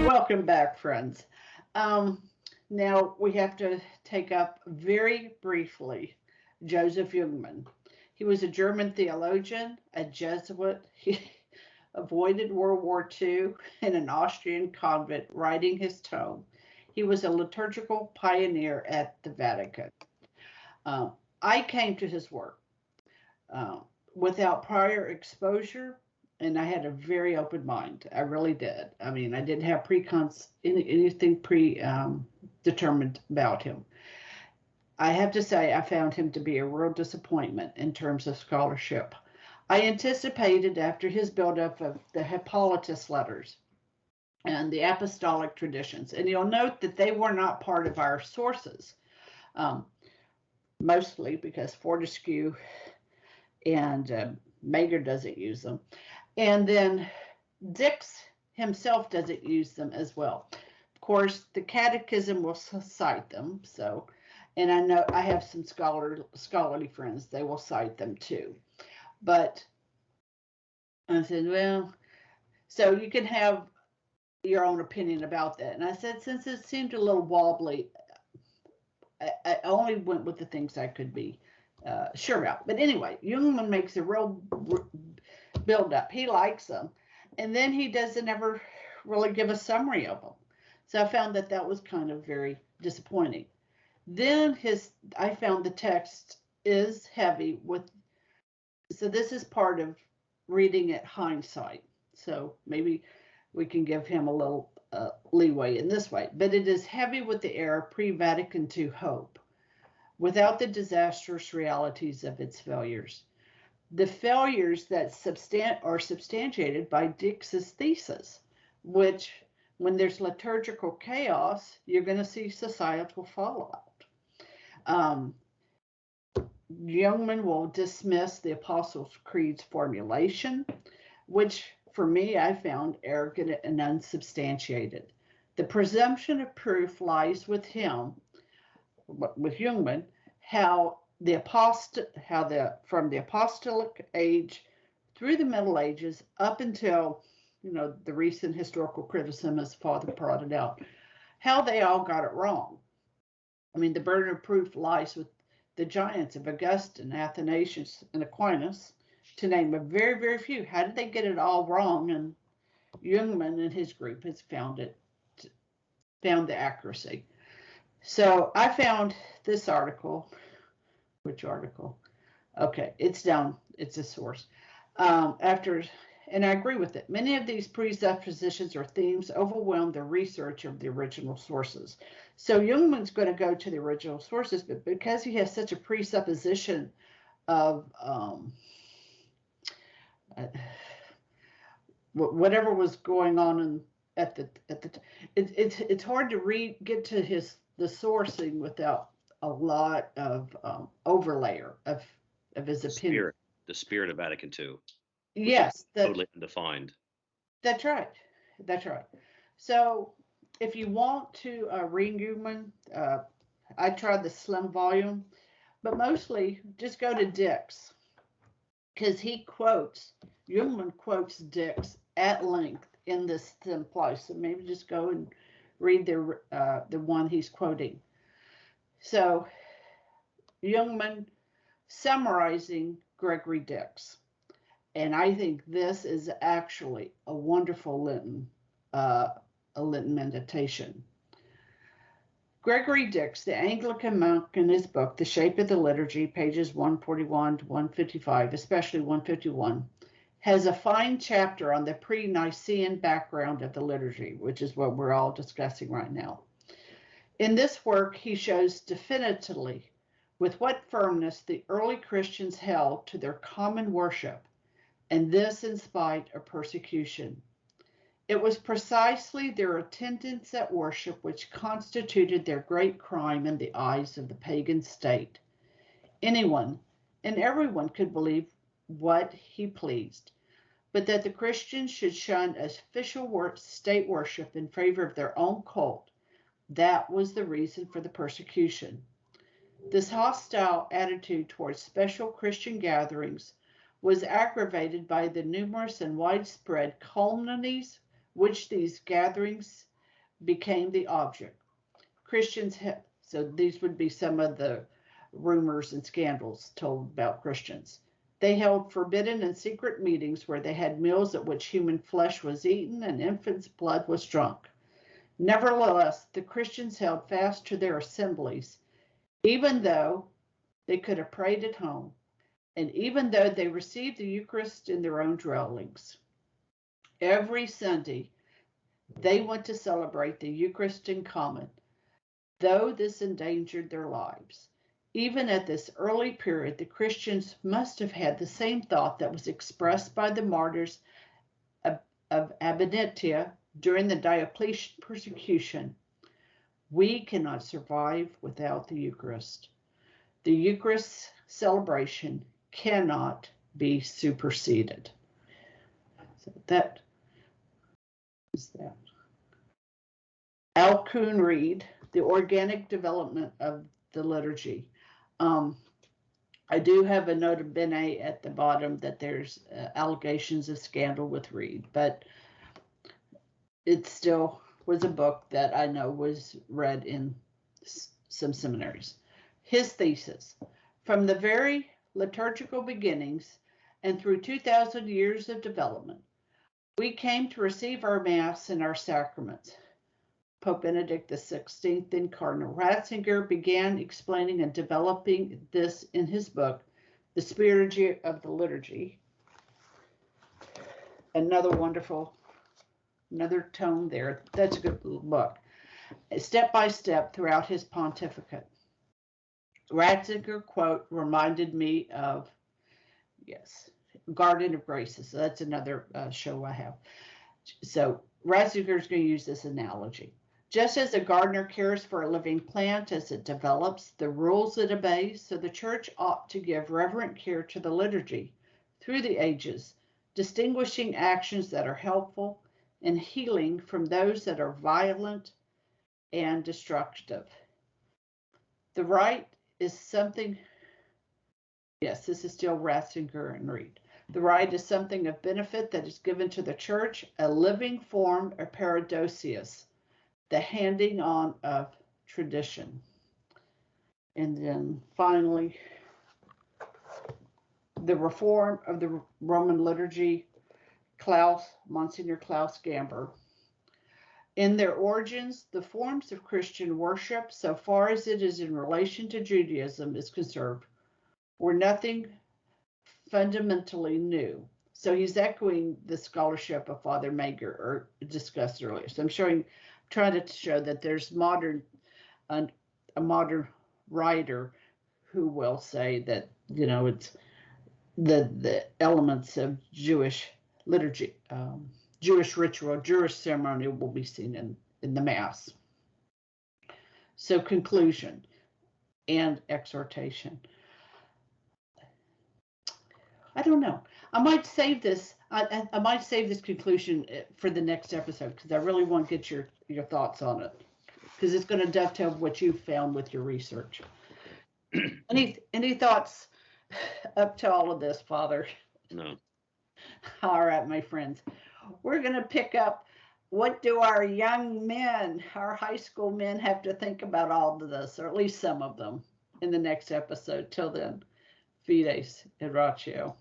Welcome back, friends. Now we have to take up very briefly Joseph Jungmann. He was a German theologian, a Jesuit. He avoided World War II in an Austrian convent, writing his tome. He was a liturgical pioneer at the Vatican. I came to his work without prior exposure, and I had a very open mind. I really did. I mean, I didn't have anything predetermined about him. I have to say, I found him to be a real disappointment in terms of scholarship. I anticipated after his buildup of the Hippolytus letters and the apostolic traditions, and you'll note that they were not part of our sources, mostly because Fortescue and Mager doesn't use them. And then Dix himself doesn't use them as well. Of course, the Catechism will cite them. So, and I know I have some scholarly friends, they will cite them too. But I said, well, so you can have your own opinion about that. And I said, since it seemed a little wobbly, I only went with the things I could be sure about. But anyway, Jungmann makes a real build up. He likes them. And then he doesn't ever really give a summary of them. So I found that was kind of very disappointing. Then I found the text is heavy with, so this is part of reading it hindsight. So maybe we can give him a little leeway in this way. But it is heavy with the era pre-Vatican II hope, without the disastrous realities of its failures. The failures that are substantiated by Dix's thesis, which when there's liturgical chaos, you're going to see societal fallout. Jungmann will dismiss the Apostles' Creed's formulation, which for me I found arrogant and unsubstantiated. The presumption of proof lies with him, with Jungmann, from the apostolic age through the Middle Ages up until, the recent historical criticism, as Father brought it out, how they all got it wrong. I mean, the burden of proof lies with the giants of Augustine, Athanasius, and Aquinas, to name a very, very few. How did they get it all wrong? And Jungmann and his group has found the accuracy. So I found this article. Which article? Okay, it's down. It's a source. And I agree with it. Many of these presuppositions or themes overwhelm the research of the original sources. So Jungmann's going to go to the original sources, but because he has such a presupposition of whatever was going on it's hard to get to the sourcing without a lot of overlayer of his opinion. The spirit of Vatican II. Yes, totally undefined. That's right. That's right. So if you want to read Jungmann, I tried the slim volume, but mostly just go to Dix, because Jungmann quotes Dix at length in this slim place. So maybe just go and read the one he's quoting. So Jungmann summarizing Gregory Dix. And I think this is actually a wonderful Lenten meditation. Gregory Dix, the Anglican monk, in his book, The Shape of the Liturgy, pages 141 to 155, especially 151, has a fine chapter on the pre-Nicene background of the liturgy, which is what we're all discussing right now. In this work, he shows definitively with what firmness the early Christians held to their common worship, and this in spite of persecution. It was precisely their attendance at worship which constituted their great crime in the eyes of the pagan state. Anyone and everyone could believe what he pleased, but that the Christians should shun official state worship in favor of their own cult, that was the reason for the persecution. This hostile attitude towards special Christian gatherings was aggravated by the numerous and widespread calumnies which these gatherings became the object. So these would be some of the rumors and scandals told about Christians. They held forbidden and secret meetings where they had meals at which human flesh was eaten and infants' blood was drunk. Nevertheless, the Christians held fast to their assemblies, even though they could have prayed at home, and even though they received the Eucharist in their own dwellings. Every Sunday, they went to celebrate the Eucharist in common, though this endangered their lives. Even at this early period, the Christians must have had the same thought that was expressed by the martyrs of Abinettia during the Diocletian persecution. We cannot survive without the Eucharist. The Eucharist celebration cannot be superseded. So that is that. Alcuin Reed, The Organic Development of the Liturgy. I do have a nota bene at the bottom that there's allegations of scandal with Reed, but it still was a book that I know was read in some seminaries. His thesis: from the very liturgical beginnings and through 2,000 years of development, we came to receive our Mass and our sacraments. Pope Benedict XVI, then Cardinal Ratzinger, began explaining and developing this in his book, The Spirit of the Liturgy. Another tone there. That's a good book. Step by step throughout his pontificate. Ratzinger, quote, reminded me of, Garden of Graces. So that's another show I have. So Ratzinger is going to use this analogy. Just as a gardener cares for a living plant as it develops, the rules it obeys, so the church ought to give reverent care to the liturgy through the ages, distinguishing actions that are helpful and healing from those that are violent and destructive. The rite is something, this is still Ratzinger and Reed. The rite is something of benefit that is given to the church, a living form of paradosius, the handing on of tradition. And then finally, the reform of the Roman liturgy, Monsignor Klaus Gamber. In their origins, the forms of Christian worship, so far as it is in relation to Judaism, is concerned, were nothing fundamentally new. So he's echoing the scholarship of Father Mager discussed earlier. So I'm trying to show that there's a modern writer who will say that, it's the elements of Jewish liturgy, Jewish ritual, Jewish ceremony will be seen in the Mass. So conclusion and exhortation. I don't know. I might save this. I might save this conclusion for the next episode because I really want to get your thoughts on it, because it's going to dovetail what you found with your research. Any thoughts up to all of this, Father? No. All right, my friends. We're going to pick up, what do our young men, our high school men, have to think about all of this, or at least some of them, in the next episode. Till then, Fides et Ratio.